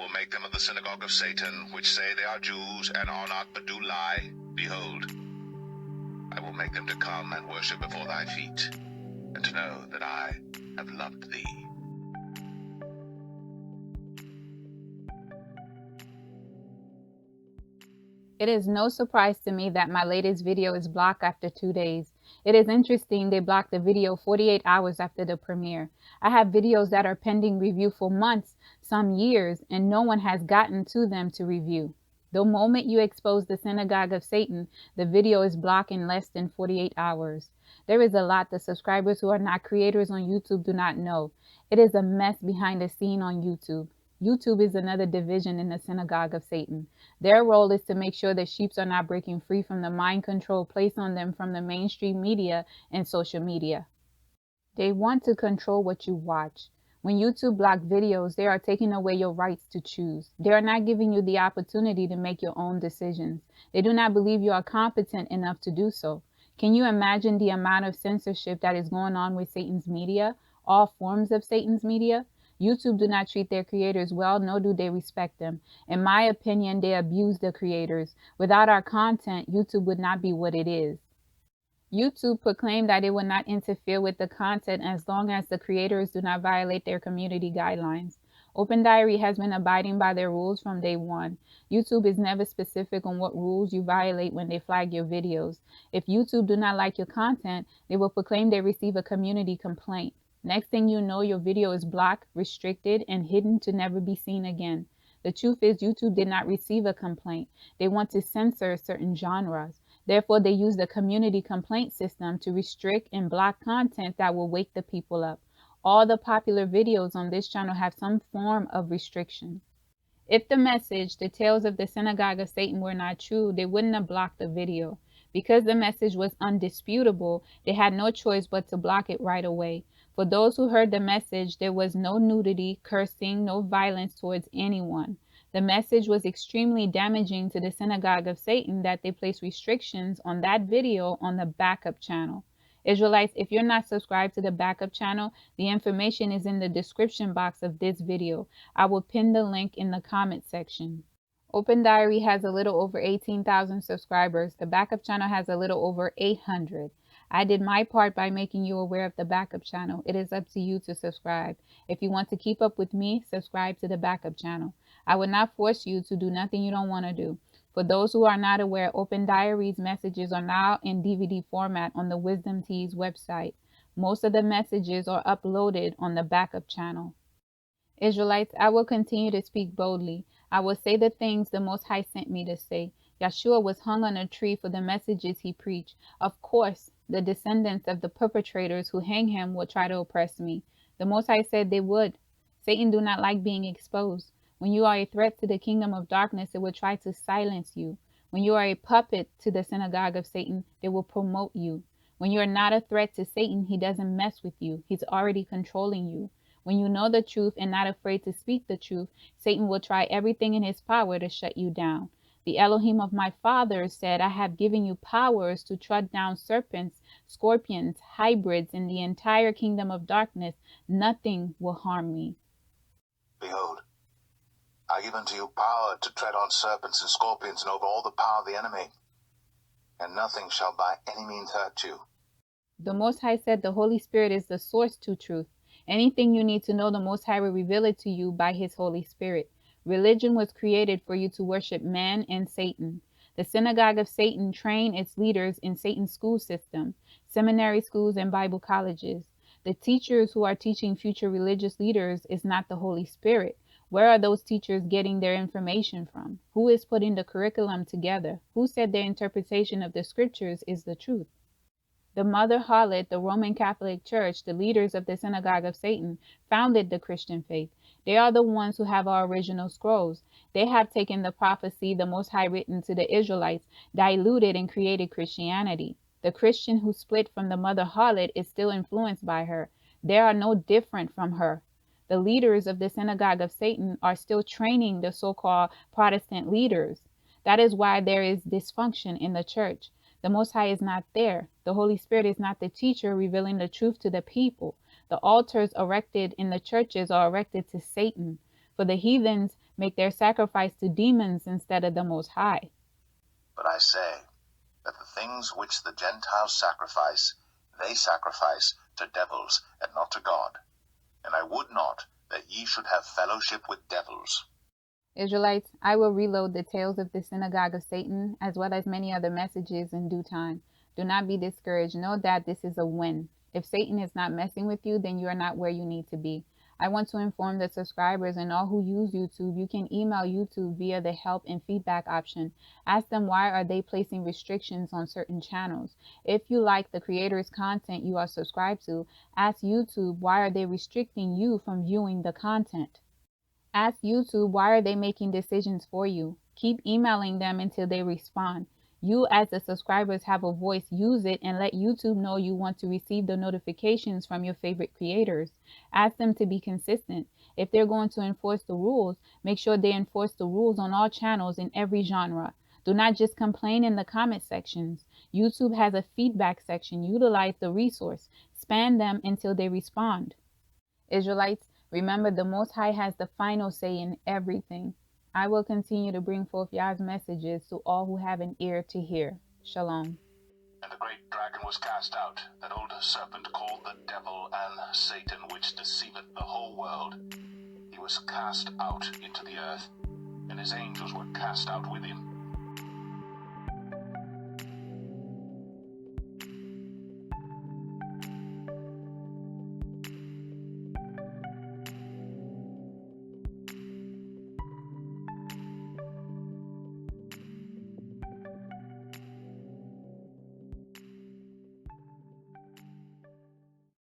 will make them of the synagogue of Satan, which say they are Jews and are not, but do lie. Behold, I will make them to come and worship before thy feet, and to know that I have loved thee. It is no surprise to me that my latest video is blocked after 2 days. It is interesting they blocked the video 48 hours after the premiere. I have videos that are pending review for months, some years, and no one has gotten to them to review. The moment you expose the synagogue of Satan, the video is blocked in less than 48 hours. There is a lot the subscribers who are not creators on YouTube do not know. It is a mess behind the scene on YouTube. YouTube is another division in the synagogue of Satan. Their role is to make sure the sheep are not breaking free from the mind control placed on them from the mainstream media and social media. They want to control what you watch. When YouTube block videos, they are taking away your rights to choose. They are not giving you the opportunity to make your own decisions. They do not believe you are competent enough to do so. Can you imagine the amount of censorship that is going on with Satan's media, all forms of Satan's media? YouTube do not treat their creators well, nor do they respect them. In my opinion, they abuse the creators. Without our content, YouTube would not be what it is. YouTube proclaimed that it will not interfere with the content as long as the creators do not violate their community guidelines. Open Diary has been abiding by their rules from day one. YouTube is never specific on what rules you violate when they flag your videos. If YouTube do not like your content, they will proclaim they receive a community complaint. Next thing you know, your video is blocked, restricted, and hidden to never be seen again. The truth is YouTube did not receive a complaint. They want to censor certain genres. Therefore, they use the community complaint system to restrict and block content that will wake the people up. All the popular videos on this channel have some form of restriction. If the message, the tales of the synagogue of Satan, were not true, they wouldn't have blocked the video. Because the message was undisputable, they had no choice but to block it right away. For those who heard the message, there was no nudity, cursing, no violence towards anyone. The message was extremely damaging to the synagogue of Satan that they placed restrictions on that video on the backup channel. Israelites, if you're not subscribed to the backup channel, the information is in the description box of this video. I will pin the link in the comment section. Open Diary has a little over 18,000 subscribers. The backup channel has a little over 800. I did my part by making you aware of the backup channel. It is up to you to subscribe. If you want to keep up with me, subscribe to the backup channel. I would not force you to do nothing you don't want to do. For those who are not aware, Open Diary's messages are now in DVD format on the Wisdom Tees website. Most of the messages are uploaded on the backup channel. Israelites, I will continue to speak boldly. I will say the things the Most High sent me to say. Yeshua was hung on a tree for the messages he preached. Of course, the descendants of the perpetrators who hang him will try to oppress me. The Most High said they would. Satan do not like being exposed. When you are a threat to the kingdom of darkness, it will try to silence you. When you are a puppet to the synagogue of Satan, they will promote you. When you are not a threat to Satan, he doesn't mess with you. He's already controlling you. When you know the truth and not afraid to speak the truth, Satan will try everything in his power to shut you down. The Elohim of my fathers said, I have given you powers to tread down serpents, scorpions, hybrids, in the entire kingdom of darkness. Nothing will harm me. Behold, I give unto you power to tread on serpents and scorpions and over all the power of the enemy, and nothing shall by any means hurt you. The Most High said the Holy Spirit is the source to truth. Anything you need to know, the Most High will reveal it to you by his Holy Spirit. Religion was created for you to worship man and Satan. The synagogue of Satan train its leaders in Satan's school system, seminary schools and Bible colleges. The teachers who are teaching future religious leaders is not the Holy Spirit. Where are those teachers getting their information from? Who is putting the curriculum together? Who said their interpretation of the scriptures is the truth? The mother harlot, the Roman Catholic Church, the leaders of the synagogue of Satan, founded the Christian faith. They are the ones who have our original scrolls. They have taken the prophecy the Most High written to the Israelites, diluted and created Christianity. The Christian who split from the mother harlot is still influenced by her. They are no different from her. The leaders of the synagogue of Satan are still training the so-called Protestant leaders. That is why there is dysfunction in the church. The Most High is not there. The Holy Spirit is not the teacher revealing the truth to the people. The altars erected in the churches are erected to Satan. For the heathens, make their sacrifice to demons instead of the Most High. But I say that the things which the Gentiles sacrifice, they sacrifice to devils and not to God. And I would not that ye should have fellowship with devils. Israelites, I will reload the tales of the synagogue of Satan, as well as many other messages in due time. Do not be discouraged. Know that this is a win. If Satan is not messing with you, then you are not where you need to be. I want to inform the subscribers and all who use YouTube, you can email YouTube via the help and feedback option. Ask them why are they placing restrictions on certain channels. If you like the creator's content you are subscribed to, ask YouTube why are they restricting you from viewing the content. Ask YouTube why are they making decisions for you. Keep emailing them until they respond. You as the subscribers have a voice. Use it and let YouTube know you want to receive the notifications from your favorite creators. Ask them to be consistent. If they're going to enforce the rules, make sure they enforce the rules on all channels in every genre. Do not just complain in the comment sections. YouTube has a feedback section. Utilize the resource. Spam them until they respond. Israelites, remember, the Most High has the final say in everything. I will continue to bring forth Yah's messages to all who have an ear to hear. Shalom. And the great dragon was cast out, that old serpent called the devil and Satan, which deceiveth the whole world. He was cast out into the earth, and his angels were cast out with him.